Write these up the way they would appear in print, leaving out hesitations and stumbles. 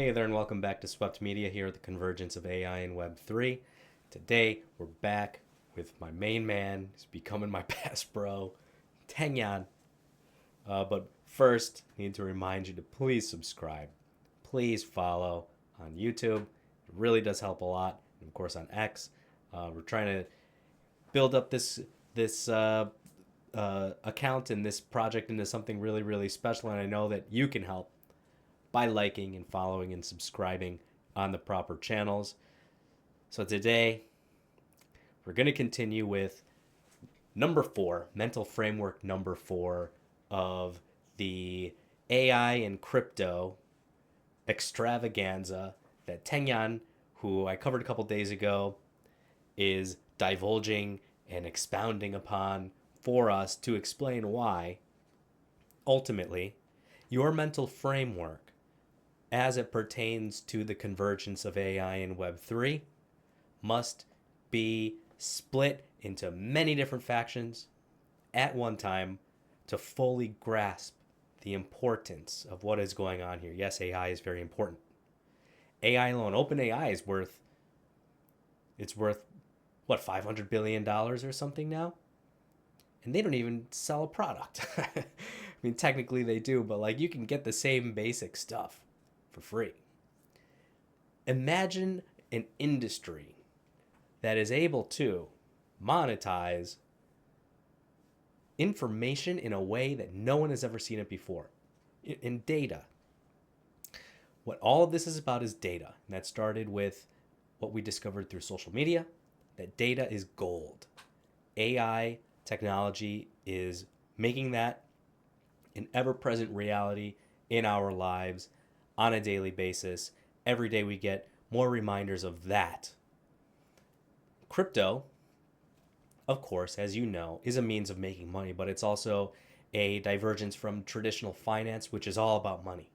Hey there and welcome back to Swept Media here at the convergence of AI and Web3. Today we're back with my main man, he's becoming my best bro, Teng Yan. But first, I need to remind you to please subscribe. Please follow on YouTube. It really does help a lot. And of course on X. We're trying to build up this account and this project into something really, really special. And I know that you can help by liking and following and subscribing on the proper channels. So today, we're going to continue with number 4, mental framework number 4 of the AI and crypto extravaganza that Teng Yan, who I covered a couple days ago, is divulging and expounding upon for us to explain why, ultimately, your mental framework as it pertains to the convergence of AI and Web3 must be split into many different factions at one time to fully grasp the importance of what is going on here. Yes, AI is very important. AI alone, OpenAI is worth what, $500 billion or something now? And they don't even sell a product. I mean, technically they do, but like you can get the same basic stuff for free. Imagine an industry that is able to monetize information in a way that no one has ever seen it before. In data. What all of this is about is data. And that started with what we discovered through social media, that data is gold. AI technology is making that an ever-present reality in our lives on a daily basis. Every day we get more reminders of that. Crypto, of course, as you know, is a means of making money, but it's also a divergence from traditional finance, which is all about money.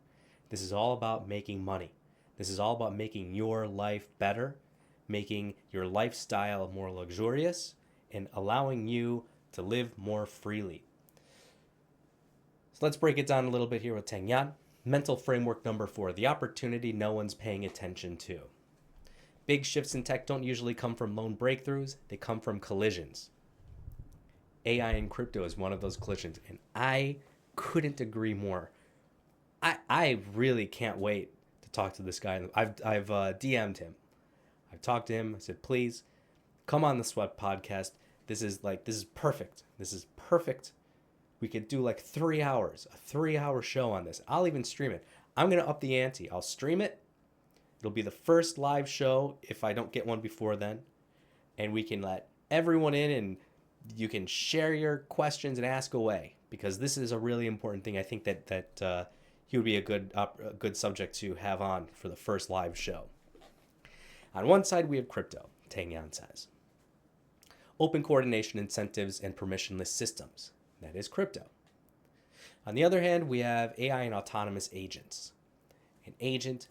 This is all about making money. This is all about making your life better, making your lifestyle more luxurious, and allowing you to live more freely. So let's break it down a little bit here with Teng Yan. Mental framework number 4, the opportunity no one's paying attention to. Big shifts in tech don't usually come from lone breakthroughs, they come from collisions. AI and crypto is one of those collisions, and I couldn't agree more. I really can't wait to talk to this guy. I've DM'd him. I've talked to him. I said, please come on the Sweat podcast. This is perfect. This is perfect. We could do like 3 hours, a 3-hour show on this. I'll even stream it. I'm going to up the ante. I'll stream it. It'll be the first live show if I don't get one before then. And we can let everyone in and you can share your questions and ask away, because this is a really important thing. I think that he would be a good subject to have on for the first live show. On one side, we have crypto, Teng Yan says. Open coordination incentives and permissionless systems. That is crypto. On the other hand, we have AI and autonomous agents. An agent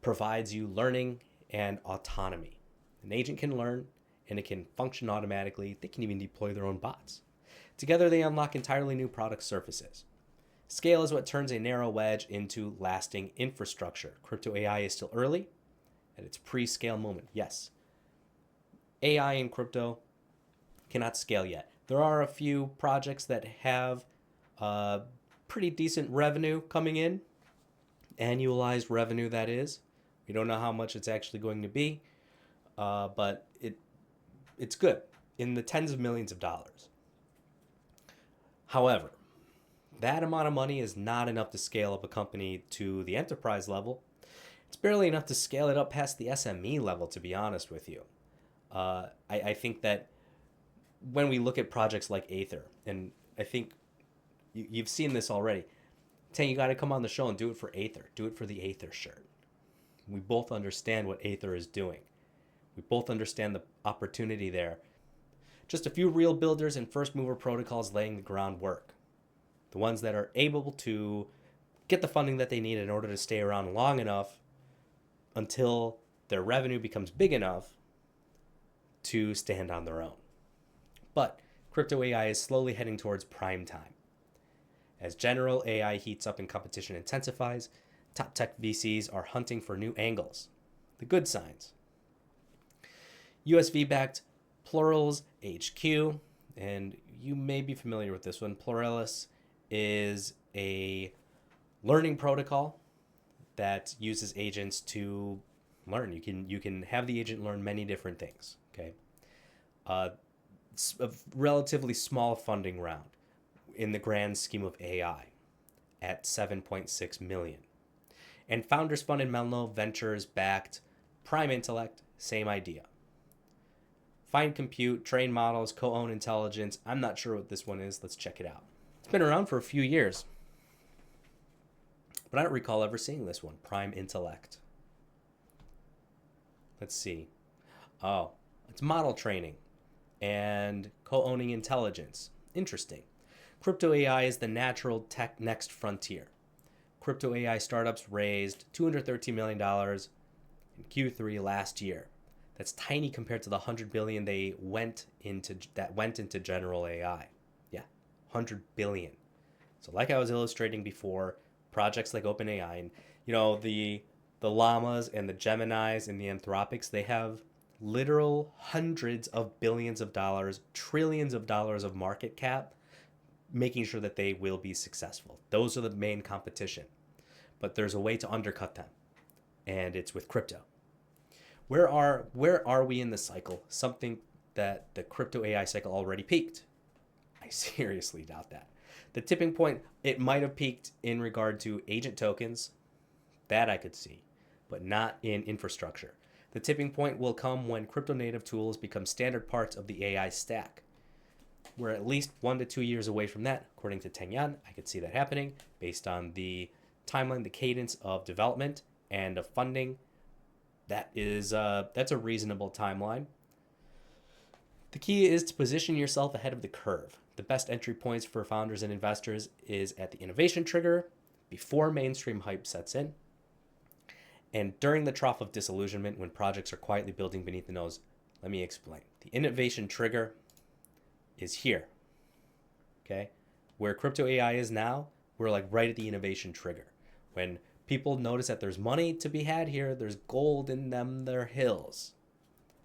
provides you learning and autonomy. An agent can learn and it can function automatically. They can even deploy their own bots. Together, they unlock entirely new product surfaces. Scale is what turns a narrow wedge into lasting infrastructure. Crypto AI is still early at its pre-scale moment. Yes, AI and crypto cannot scale yet. There are a few projects that have pretty decent revenue coming in, annualized revenue that is. We don't know how much it's actually going to be, but it's good, in the tens of millions of dollars. However, that amount of money is not enough to scale up a company to the enterprise level. It's barely enough to scale it up past the SME level, to be honest with you. I think that when we look at projects like Aether, and I think you've seen this already, Teng, you got to come on the show and do it for Aether. Do it for the Aether shirt. We both understand what Aether is doing. We both understand the opportunity there. Just a few real builders and first mover protocols laying the groundwork. The ones that are able to get the funding that they need in order to stay around long enough until their revenue becomes big enough to stand on their own. But crypto AI is slowly heading towards prime time. As general AI heats up and competition intensifies, Top tech VCs are hunting for new angles. The good signs. USV-backed Plurals HQ, and you may be familiar with this one. Pluralis is a learning protocol that uses agents to learn. You can have the agent learn many different things. Okay, it's a relatively small funding round in the grand scheme of AI at 7.6 million. And Founders Fund and Menlo Ventures backed Prime Intellect, same idea. Fine compute, train models, co-own intelligence. I'm not sure what this one is. Let's check it out. It's been around for a few years, but I don't recall ever seeing this one. Prime Intellect. Let's see. Oh, it's model training and co-owning intelligence. Interesting. Crypto AI is the natural tech next frontier. Crypto AI startups raised $213 million in Q3 last year. That's tiny compared to the 100 billion they went into general AI. Yeah, 100 billion. So like I was illustrating before, projects like OpenAI and the llamas and the Geminis and the Anthropics, they have literal hundreds of billions of dollars, trillions of dollars of market cap, making sure that they will be successful. Those are the main competition. But there's a way to undercut them, and it's with crypto. Where are we in the cycle? Something that the crypto AI cycle already peaked. I seriously doubt that. The tipping point, it might have peaked in regard to agent tokens. That I could see, but not in infrastructure. The tipping point will come when crypto native tools become standard parts of the AI stack. We're at least 1 to 2 years away from that, according to Teng Yan. I could see that happening based on the timeline, the cadence of development and of funding. That's a reasonable timeline. The key is to position yourself ahead of the curve. The best entry points for founders and investors is at the innovation trigger, before mainstream hype sets in, and during the trough of disillusionment when projects are quietly building beneath the nose. Let me explain. The innovation trigger is here. Okay? Where crypto AI is now, we're like right at the innovation trigger. When people notice that there's money to be had here, there's gold in them, their hills.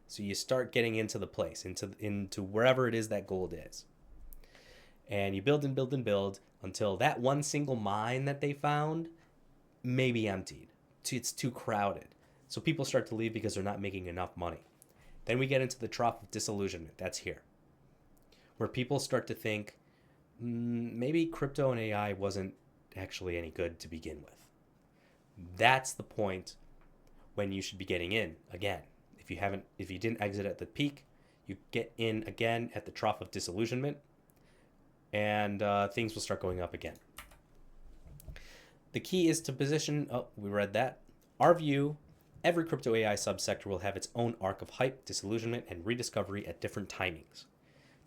So you start getting into the place, into wherever it is that gold is. And you build and build and build until that one single mine that they found may be emptied. It's too crowded. So people start to leave because they're not making enough money. Then we get into the trough of disillusionment. That's here. Where people start to think, maybe crypto and AI wasn't actually any good to begin with. That's the point when you should be getting in again. If you didn't exit at the peak, you get in again at the trough of disillusionment, and things will start going up again. The key is to position. Oh, we read that. Our view: every crypto AI subsector will have its own arc of hype, disillusionment, and rediscovery at different timings.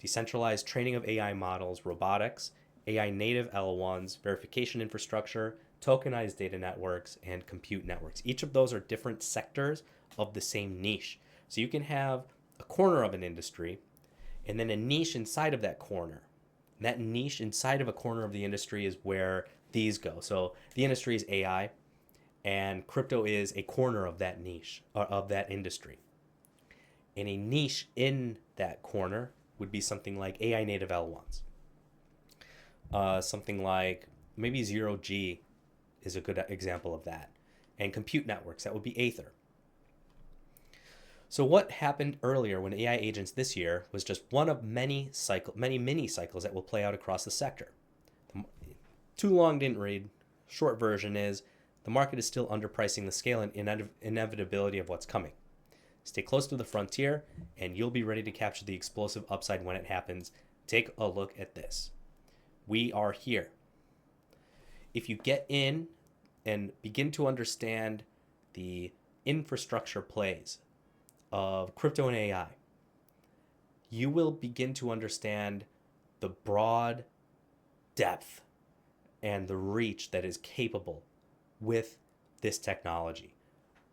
Decentralized training of AI models, robotics, AI native L1s, verification infrastructure, tokenized data networks, and compute networks. Each of those are different sectors of the same niche. So you can have a corner of an industry and then a niche inside of that corner. And that niche inside of a corner of the industry is where these go. So the industry is AI, and crypto is a corner of that niche, or of that industry. And a niche in that corner would be something like AI native L1s. Something like maybe 0G is a good example of that. And compute networks, that would be Aether. So what happened earlier when AI agents this year was just one of many mini cycles that will play out across the sector. Too long didn't read. Short version is the market is still underpricing the scale and inevitability of what's coming. Stay close to the frontier and you'll be ready to capture the explosive upside when it happens. Take a look at this. We are here. If you get in and begin to understand the infrastructure plays of crypto and AI, you will begin to understand the broad depth and the reach that is capable with this technology.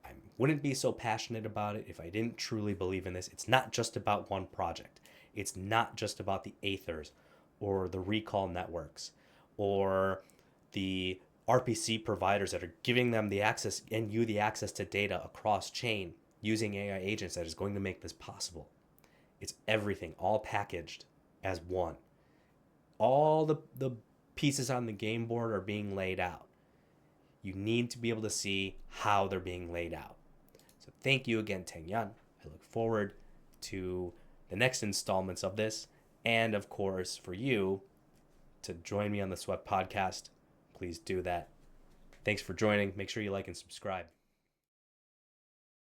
I wouldn't be so passionate about it if I didn't truly believe in this. It's not just about one project. It's not just about the Aethers or the recall networks or the RPC providers that are giving them the access and you the access to data across chain using AI agents that is going to make this possible. It's everything, all packaged as one. All the pieces on the game board are being laid out. You need to be able to see how they're being laid out. So thank you again, Teng Yan. I look forward to the next installments of this. And of course, for you to join me on the Sweat podcast, please do that. Thanks for joining. Make sure you like and subscribe.